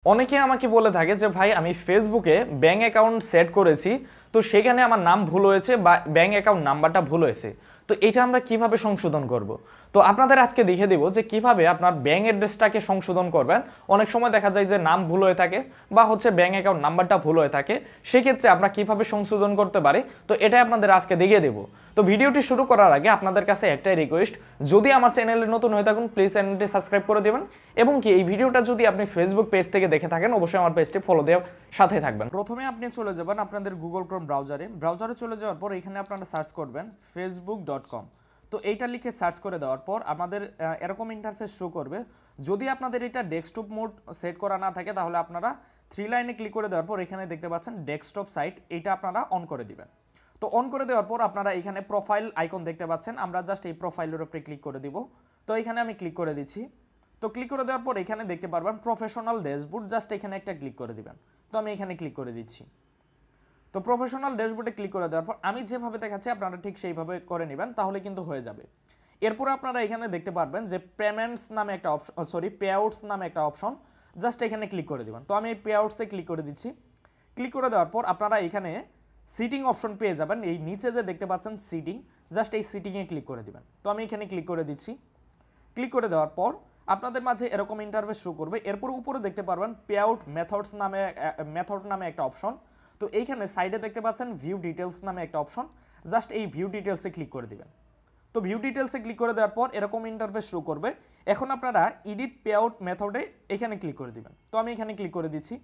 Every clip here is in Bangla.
অনেকে আমাকে বলে থাকে যে ভাই আমি ফেসবুকে ব্যাংক অ্যাকাউন্ট সেট করেছি, তো সেখানে আমার নাম ভুল হয়েছে বা ব্যাংক অ্যাকাউন্ট নাম্বারটা ভুল হয়েছে। তো এটা আমরা কিভাবে সংশোধন করব? তো আপনাদের আজকে দেখিয়ে দেব যে কিভাবে আপনার ব্যাংক অ্যাড্রেসটাকে সংশোধন করবেন। অনেক সময় দেখা যায় যে নাম ভুল হয়ে থাকে বা হচ্ছে ব্যাংক অ্যাকাউন্ট নাম্বারটা ভুল হয়ে থাকে, সেক্ষেত্রে আমরা কিভাবে সংশোধন করতে পারি, তো এটাই আপনাদের আজকে দেখিয়ে দেব। তো ভিডিওটি শুরু করার আগে আপনাদের কাছে একটাই রিকোয়েস্ট, যদি আমার চ্যানেলে নতুন হয়ে থাকুন প্লিজ চ্যানেলটি সাবস্ক্রাইব করে দেবেন, এবং কি এই ভিডিওটা যদি আপনি ফেসবুক পেজ থেকে দেখে থাকেন অবশ্যই আমার পেজটি ফলো দেওয়ার সাথে থাকবেন। প্রথমে আপনি চলে যাবেন আপনাদের গুগল ক্রোম ব্রাউজারে চলে যাওয়ার পর এখানে আপনারা সার্চ করবেন facebook.com। তো এইটা লিখে সার্চ করে দেওয়ার পর আমাদের এরকম ইন্টারফেস শো করবে। যদি আপনাদের এটা ডেস্কটপ মোড সেট করা না থাকে তাহলে আপনারা থ্রি লাইনে ক্লিক করে দেওয়ার পর এখানে দেখতে পাচ্ছেন ডেস্কটপ সাইট, এইটা আপনারা অন করে দিবেন। তো অন করে দেওয়ার পর আপনারা এখানে প্রোফাইল আইকন দেখতে পাচ্ছেন, আমরা জাস্ট এই প্রোফাইলের উপরে ক্লিক করে দিব। তো এখানে আমি ক্লিক করে দিচ্ছি। তো ক্লিক করে দেওয়ার পর এখানে দেখতে পারবেন প্রফেশনাল ড্যাশবোর্ড, জাস্ট এখানে একটা ক্লিক করে দিবেন। তো আমি এখানে ক্লিক করে দিচ্ছি। তো প্রফেশনাল ড্যাশবোর্ডে ক্লিক করে দেওয়ার পর আমি যেভাবে দেখাচ্ছি আপনারা ঠিক সেইভাবে করে নেবেন, তাহলে কিন্তু হয়ে যাবে। এরপর আপনারা এখানে দেখতে পারবেন যে পেমেন্টস নামে একটা অপশন, পে আউটস নামে একটা অপশন, জাস্ট এখানে ক্লিক করে দিবেন। তো আমি এই পে আউটসে ক্লিক করে দিচ্ছি। ক্লিক করে দেওয়ার পর আপনারা এখানে সিটিং অপশন পেয়ে যাবেন, এই নিচে যে দেখতে পাচ্ছেন সিটিং, জাস্ট এই সিটিংয়ে ক্লিক করে দিবেন। তো আমি এখানে ক্লিক করে দিচ্ছি। ক্লিক করে দেওয়ার পর আপনাদের মাঝে এরকম ইন্টারফেস শো করবে। এরপর উপরে দেখতে পারবেন পে আউট মেথড নামে একটা অপশন। তো এইখানে সাইডে দেখতে পাচ্ছেন ভিউ ডিটেলস নামে একটা অপশন, জাস্ট এই ভিউ ডিটেলসে ক্লিক করে দিবেন। তো ভিউ ডিটেলসে ক্লিক করে দেওয়ার পর এরকম ইন্টারফেস শো করবে। এখন আপনারা এডিট পে আউট মেথডে এখানে ক্লিক করে দিবেন। তো আমি এখানে ক্লিক করে দিচ্ছি।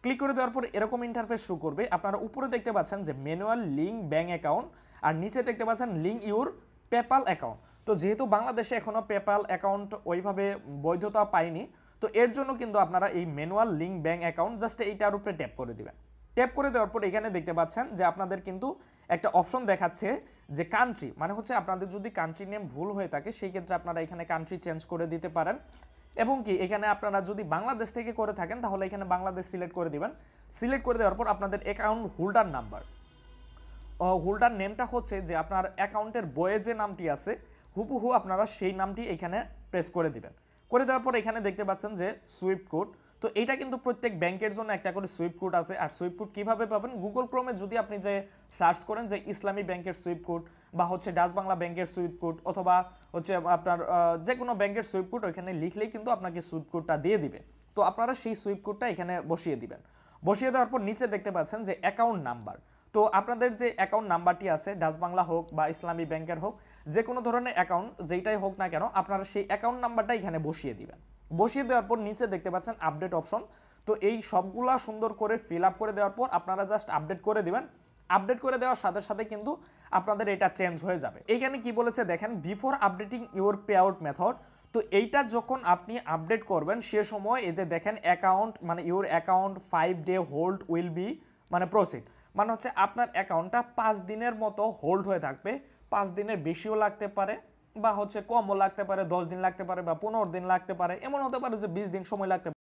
ক্লিক করে দেওয়ার পর এরকম ইন্টারফেস শো করবে। আপনারা উপরে দেখতে পাচ্ছেন যে ম্যানুয়াল লিঙ্ক ব্যাঙ্ক অ্যাকাউন্ট, আর নিচে দেখতে পাচ্ছেন লিঙ্ক ইউর পেপ্যাল অ্যাকাউন্ট। তো যেহেতু বাংলাদেশে এখনও পেপ্যাল অ্যাকাউন্ট ওইভাবে বৈধতা পায়নি, তো এর জন্য কিন্তু আপনারা এই manual link bank account just এইটার উপরে ট্যাপ করে দিবেন। ট্যাপ করে দেওয়ার পর এখানে দেখতে পাচ্ছেন যে আপনাদের কিন্তু একটা অপশন দেখাচ্ছে যে কান্ট্রি, মানে হচ্ছে আপনাদের যদি কান্ট্রি নেম ভুল হয়ে থাকে সেই ক্ষেত্রে আপনারা এখানে কান্ট্রি চেঞ্জ করে দিতে পারেন, এবং কি এখানে আপনারা যদি বাংলাদেশ থেকে করে থাকেন তাহলে এখানে বাংলাদেশ সিলেক্ট করে দিবেন। সিলেক্ট করে দেওয়ার পর আপনাদের অ্যাকাউন্ট হোল্ডার নাম্বার, হোল্ডার নেমটা হচ্ছে যে আপনার অ্যাকাউন্টের বইয়ে যে নামটি আছে হুবহু আপনারা সেই নামটি এখানে প্রেস করে দিবেন। করে দেওয়ার পর এখানে দেখতে পাচ্ছেন যে সুইফট কোড। তো এইটা কিন্তু প্রত্যেক ব্যাংকের জন্য একটা করে সুইফট কোড আছে। আর সুইফট কোড কীভাবে পাবেন, গুগল ক্রোমে যদি আপনি যে সার্চ করেন যে ইসলামী ব্যাংকের সুইফট কোড বা হচ্ছে ডাচ বাংলা ব্যাংকের সুইফট কোড অথবা হচ্ছে আপনার যে কোনো ব্যাংকের সুইফট কোড ওইখানে লিখলেই কিন্তু আপনাকে সুইফট কোডটা দিয়ে দিবে। তো আপনারা সেই সুইফট কোডটা এখানে বসিয়ে দিবেন। বসিয়ে দেওয়ার পর নিচে দেখতে পাচ্ছেন যে অ্যাকাউন্ট নাম্বার। তো আপনাদের যে অ্যাকাউন্ট নাম্বারটি আছে ডাচ বাংলা হোক বা ইসলামী ব্যাংকের হোক, যে কোনো ধরনের অ্যাকাউন্ট যেইটাই হোক না কেন আপনারা সেই অ্যাকাউন্ট নাম্বারটা এখানে বসিয়ে দিবেন। বসিয়ে দেওয়ার পর নিচে দেখতে পাচ্ছেন আপডেট অপশন। তো এই সবগুলা সুন্দর করে ফিল আপ করে দেওয়ার পর আপনারা জাস্ট আপডেট করে দিবেন। আপডেট করে দেওয়ার সাথে সাথে কিন্তু আপনাদের এটা চেঞ্জ হয়ে যাবে। এইখানে কি বলেছে দেখেন, before updating your pay out method. তো এইটা যখন আপনি আপডেট করবেন সে সময় এই যে দেখেন অ্যাকাউন্ট, মানে your account 5 day hold will be মানে প্রসিড, মানে হচ্ছে আপনার অ্যাকাউন্টটা 5 দিনের মতো হোল্ড হয়ে থাকবে। 5 দিনের বেশিও লাগতে পারে বা হচ্ছে কমও লাগতে পারে, 10 দিন লাগতে পারে বা 15 দিন লাগতে পারে, এমন হতে পারে যে 20 দিন সময় লাগতে পারে।